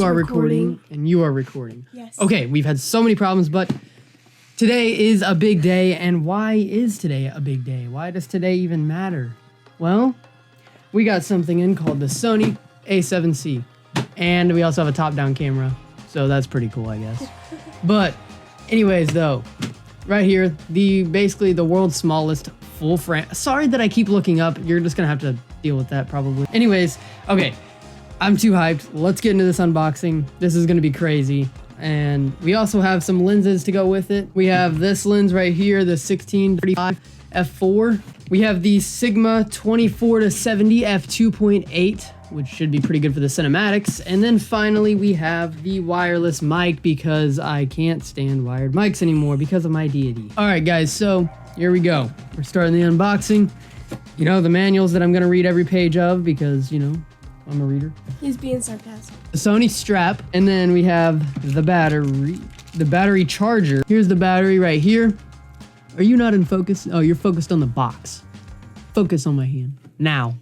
are recording and you are recording. Yes. Okay, we've had so many problems, but today is a big day. And why is today a big day? Why does today even matter? Well, we got something in called the Sony A7C. And we also have a top-down camera. So that's pretty cool, I guess. But anyways, though, right here, basically the world's smallest full frame. Sorry that I keep looking up. You're just gonna have to deal with that probably. Anyways, okay, I'm too hyped. Let's get into this unboxing. This is gonna be crazy. And we also have some lenses to go with it. We have this lens right here, the 1635 f4. We have the Sigma 24-70 f2.8, which should be pretty good for the cinematics. And then finally, we have the wireless mic because I can't stand wired mics anymore because of my deity. All right, guys, so here we go. We're starting the unboxing. You know, the manuals that I'm gonna read every page of because, you know, I'm a reader. He's being sarcastic. The Sony strap, and then we have the battery charger. Here's the battery right here. Are you not in focus? Oh, you're focused on the box. Focus on my hand. Now.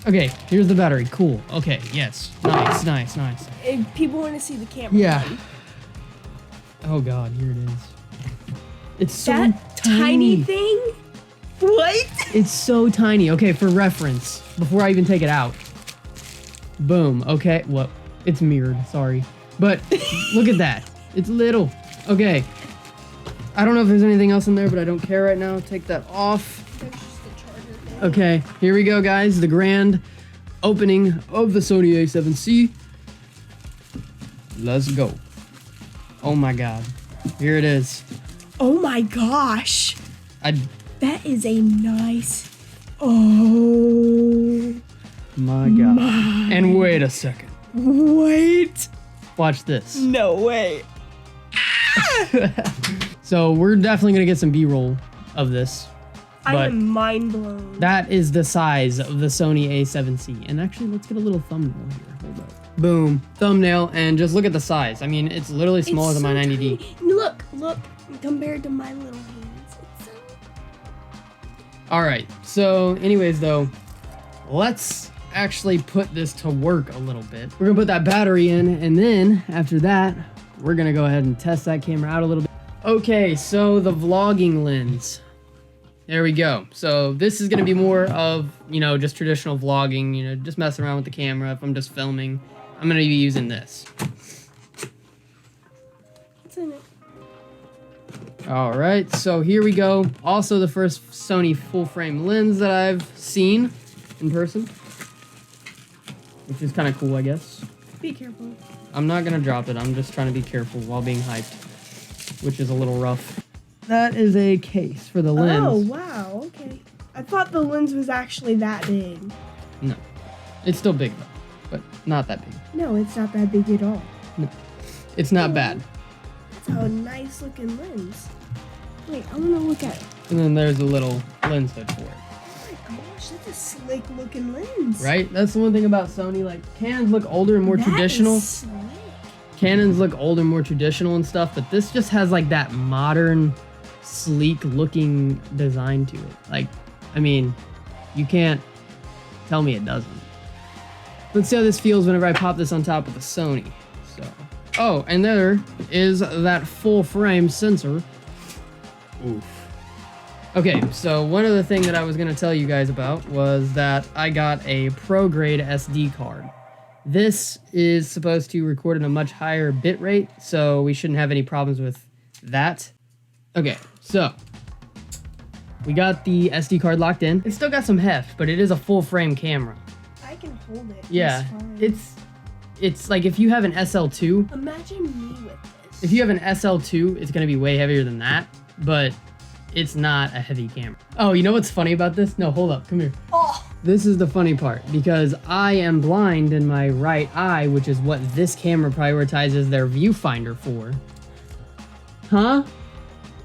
Okay, here's the battery. Cool. Okay, yes. Nice. If people want to see the camera. Yeah. Run. Oh God, here it is. It's so that tiny thing? What? It's so tiny. Okay, for reference, before I even take it out. Boom. Okay, well, it's mirrored, sorry. But look at that. It's little. Okay. I don't know if there's anything else in there, but I don't care right now. Take that off. There's just the charger thing. Okay, here we go, guys. The grand opening of the Sony A7C. Let's go. Oh my God. Here it is. Oh my gosh. That is a nice. Oh my God. And wait a second. Wait. Watch this. No way. So we're definitely gonna get some B-roll of this. I am mind blown. That is the size of the Sony A7C. And actually, let's get a little thumbnail here. Hold up. Boom. Thumbnail, and just look at the size. I mean, it's literally smaller than my 90D. Tiny. Look. Compared to my little hands. It's so... Alright, so anyways though, let's actually put this to work a little bit. We're gonna put that battery in, and then after that, we're gonna go ahead and test that camera out a little bit. Okay, so the vlogging lens. There we go. So this is gonna be more of, you know, just traditional vlogging, you know, just messing around with the camera. If I'm just filming, I'm gonna be using this. What's in it? All right, so here we go. Also the first Sony full frame lens that I've seen in person, which is kind of cool, I guess. Be careful. I'm not gonna drop it. I'm just trying to be careful while being hyped, which is a little rough. That is a case for the lens. Oh, wow, okay. I thought the lens was actually that big. No, it's still big though, but not that big. No, it's not that big at all. No, it's not bad. That's a nice looking lens. Wait, I want to look at it. And then there's a little lens hood for it. Oh my gosh, that's a slick looking lens. Right? That's the one thing about Sony. Like, Canons look older and more traditional. Is slick. Canons look older, more traditional and stuff, but this just has like that modern, sleek looking design to it. Like, I mean, you can't tell me it doesn't. Let's see how this feels whenever I pop this on top of the Sony. So, oh, and there is that full frame sensor. Oof. Okay, so one other thing that I was gonna tell you guys about was that I got a pro grade SD card. This is supposed to record at a much higher bit rate, so we shouldn't have any problems with that. Okay, so we got the SD card locked in. It's still got some heft, but it is a full frame camera. I can hold it. Yeah, it's like if you have an SL2. Imagine me with this. If you have an SL2, it's gonna be way heavier than that, but it's not a heavy camera. Oh, you know what's funny about this? No, hold up, come here. Oh. This is the funny part, because I am blind in my right eye, which is what this camera prioritizes their viewfinder for. Huh?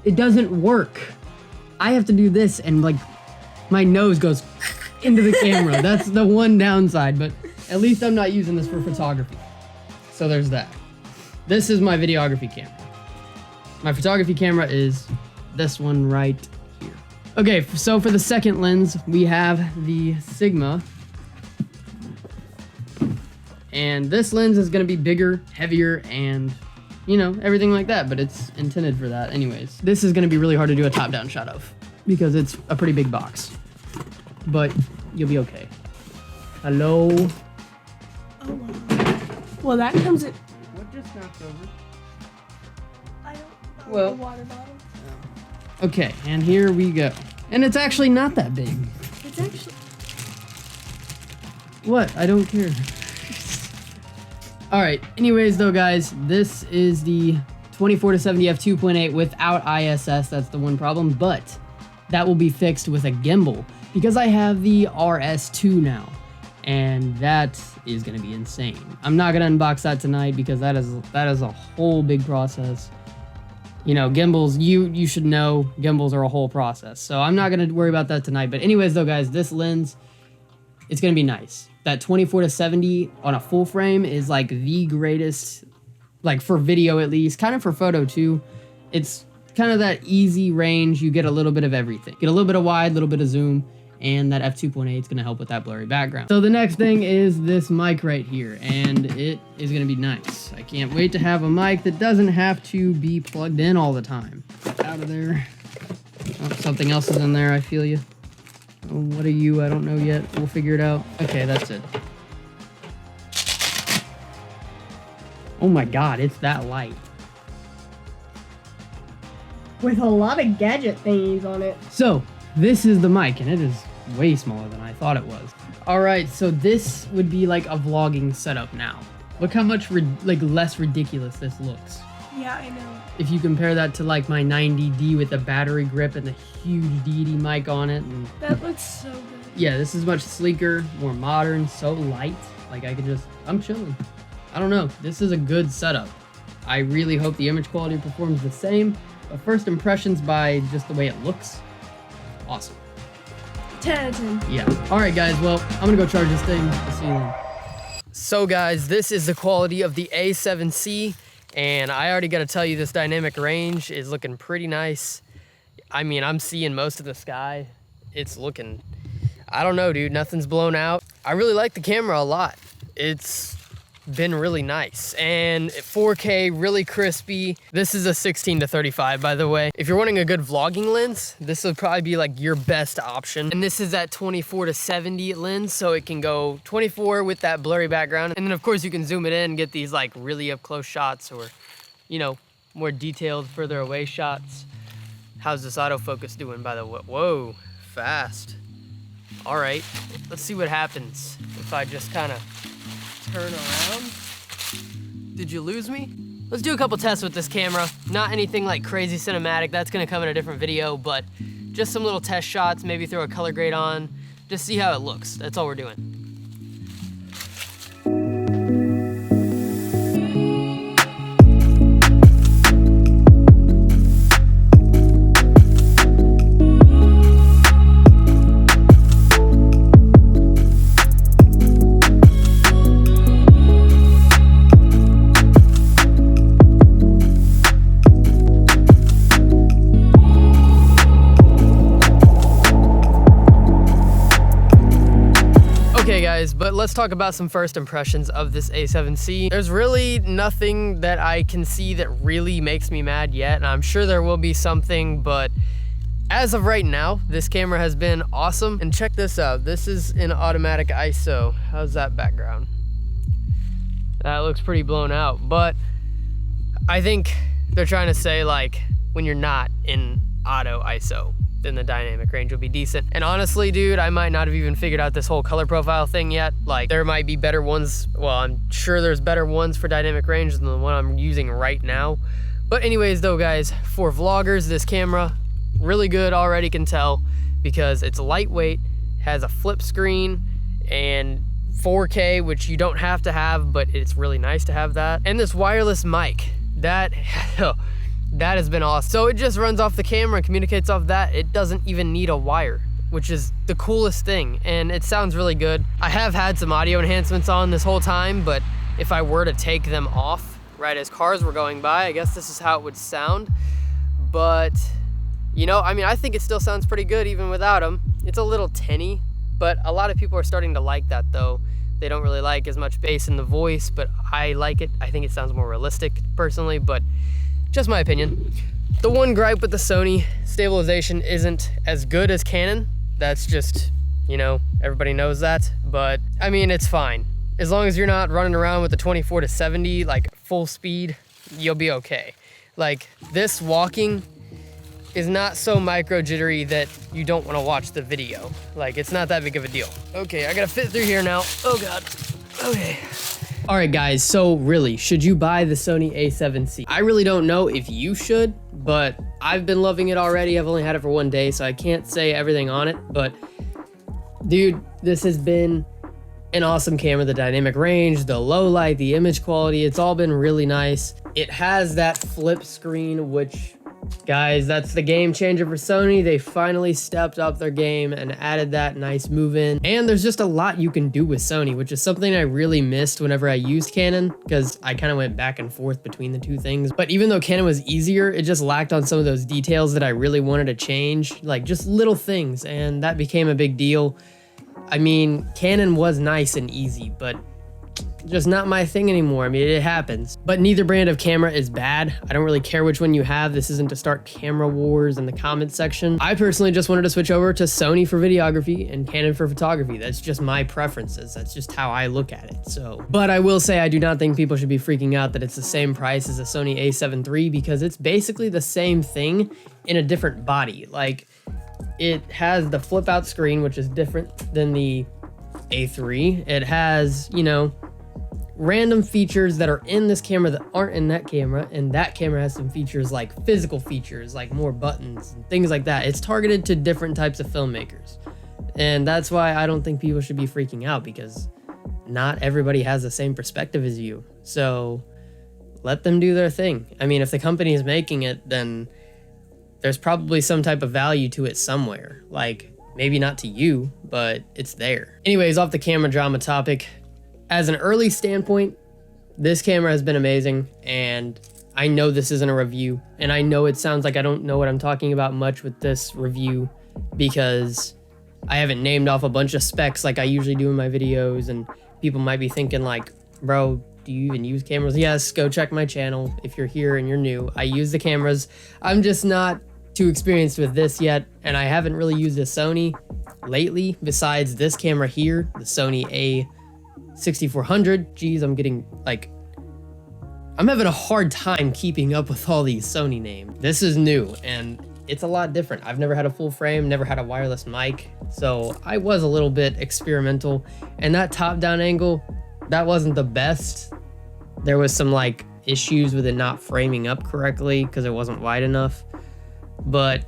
It doesn't work. I have to do this and like my nose goes into the camera. That's the one downside, but at least I'm not using this for photography. So there's that. This is my videography camera. My photography camera is this one right here. Okay, so for the second lens, we have the Sigma And this lens is gonna be bigger, heavier, and you know, everything like that, but it's intended for that anyways. This is gonna be really hard to do a top-down shot of because it's a pretty big box, but you'll be okay. Hello? Oh, wow. Well, that comes in... What just knocked over? I don't know. Well... The water bottle. Okay, and here we go. And it's actually not that big. It's actually... What? I don't care. Alright, anyways though guys, this is the 24-70 f2.8 without ISS, that's the one problem, but that will be fixed with a gimbal because I have the RS2 now, and that is going to be insane. I'm not going to unbox that tonight because that is a whole big process. You know, gimbals, you should know gimbals are a whole process, so I'm not going to worry about that tonight. But anyways though guys, this lens, it's going to be nice. That 24-70 on a full frame is like the greatest, like for video at least, kind of for photo too. It's kind of that easy range. You get a little bit of everything. Get a little bit of wide, a little bit of zoom, and that f2.8 is going to help with that blurry background. So the next thing is this mic right here, and it is going to be nice. I can't wait to have a mic that doesn't have to be plugged in all the time. Out of there. Oh, something else is in there, I feel you. Oh, what are you? I don't know yet. We'll figure it out. Okay, that's it. Oh my god, it's that light. With a lot of gadget thingies on it. So, this is the mic, and it is way smaller than I thought it was. Alright, so this would be like a vlogging setup now. Look how much less ridiculous this looks. Yeah, I know. If you compare that to like my 90D with the battery grip and the huge Deity mic on it. And that looks so good. yeah, this is much sleeker, more modern, so light. Like I'm chilling. I don't know, this is a good setup. I really hope the image quality performs the same, but first impressions by just the way it looks, awesome. 10 out of 10. Yeah. Alright guys, well, I'm gonna go charge this thing. I'll see you then. So guys, this is the quality of the A7C. And I already got to tell you, this dynamic range is looking pretty nice. I mean, I'm seeing most of the sky. It's looking, I don't know, dude, nothing's blown out. I really like the camera a lot. It's been really nice. And 4K, really crispy. This is a 16-35, by the way. If you're wanting a good vlogging lens, this would probably be like your best option. And this is that 24-70 lens, so it can go 24 with that blurry background. And then of course you can zoom it in and get these like really up close shots, or, you know, more detailed, further away shots. How's this autofocus doing, by the way? Whoa, fast. All right, let's see what happens if I just kind of turn around. Did you lose me? Let's do a couple tests with this camera. Not anything like crazy cinematic, that's gonna come in a different video, but just some little test shots, maybe throw a color grade on, just see how it looks. That's all we're doing. But let's talk about some first impressions of this A7C. There's really nothing that I can see that really makes me mad yet, and I'm sure there will be something, but as of right now, this camera has been awesome. And check this out. This is an automatic ISO. How's that background? That looks pretty blown out, but I think they're trying to say, like, when you're not in auto ISO, then the dynamic range will be decent. And honestly, dude, I might not have even figured out this whole color profile thing yet. Like, there might be better ones. Well, I'm sure there's better ones for dynamic range than the one I'm using right now. But anyways though, guys, for vloggers, this camera, really good already, can tell, because it's lightweight, has a flip screen, and 4K, which you don't have to have, but it's really nice to have that. And this wireless mic, that has been awesome. So it just runs off the camera and communicates off that. It doesn't even need a wire, which is the coolest thing. And it sounds really good. I have had some audio enhancements on this whole time, but if I were to take them off right as cars were going by, I guess this is how it would sound. But, you know, I mean, I think it still sounds pretty good even without them. It's a little tinny, but a lot of people are starting to like that though, They don't really like as much bass in the voice, but I like it. I think it sounds more realistic personally, but just my opinion. The one gripe with the Sony, stabilization isn't as good as Canon. That's just, you know, everybody knows that, but I mean, it's fine. As long as you're not running around with the 24 to 70, like full speed, you'll be okay. Like this walking is not so micro jittery that you don't want to watch the video. Like it's not that big of a deal. Okay, I gotta fit through here now. Oh God, okay. All right guys, so really, should you buy the Sony A7C? I really don't know if you should, but I've been loving it already. I've only had it for 1 day, so I can't say everything on it, but dude, this has been an awesome camera. The dynamic range, the low light, the image quality, it's all been really nice. It has that flip screen, which, guys, that's the game changer for Sony. They finally stepped up their game and added that nice move in. And there's just a lot you can do with Sony, which is something I really missed whenever I used Canon, because I kind of went back and forth between the two things. But even though Canon was easier, it just lacked on some of those details that I really wanted to change, like just little things, and that became a big deal. I mean, Canon was nice and easy, but just not my thing anymore. I mean, it happens. But neither brand of camera is bad. I don't really care which one you have. This isn't to start camera wars in the comments section. I personally just wanted to switch over to Sony for videography and Canon for photography. That's just my preferences. That's just how I look at it. So, but I will say I do not think people should be freaking out that it's the same price as a Sony A7 III, because it's basically the same thing in a different body. Like, it has the flip out screen, which is different than the A3. It has, you know, random features that are in this camera that aren't in that camera, and that camera has some features like physical features, like more buttons and things like that. It's targeted to different types of filmmakers, and that's why I don't think people should be freaking out, because not everybody has the same perspective as you. So let them do their thing. I mean, if the company is making it, then there's probably some type of value to it somewhere. Like, maybe not to you, but it's there. Anyways, off the camera drama topic, as an early standpoint, this camera has been amazing, and I know this isn't a review, and I know it sounds like I don't know what I'm talking about much with this review, because I haven't named off a bunch of specs like I usually do in my videos, and people might be thinking like, bro, do you even use cameras? Yes, go check my channel if you're here and you're new. I use the cameras. I'm just not too experienced with this yet, and I haven't really used a Sony lately besides this camera here, the Sony A6400. Geez, I'm having a hard time keeping up with all these Sony names. This is new, and it's a lot different. I've never had a full frame, never had a wireless mic, so I was a little bit experimental, and that top-down angle, that wasn't the best. There was some like issues with it not framing up correctly because it wasn't wide enough, but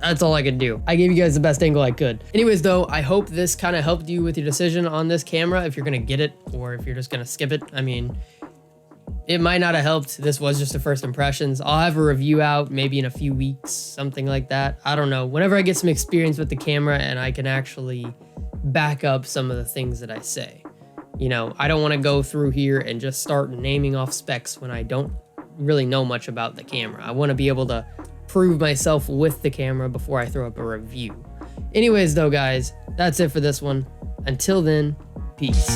that's all I could do. I gave you guys the best angle I could. Anyways though, I hope this kind of helped you with your decision on this camera, if you're gonna get it or if you're just gonna skip it. I mean, it might not have helped. This was just the first impressions. I'll have a review out maybe in a few weeks, something like that. I don't know. Whenever I get some experience with the camera and I can actually back up some of the things that I say. You know, I don't want to go through here and just start naming off specs when I don't really know much about the camera. I want to be able to prove myself with the camera before I throw up a review. Anyways though, guys, that's it for this one. Until then, peace.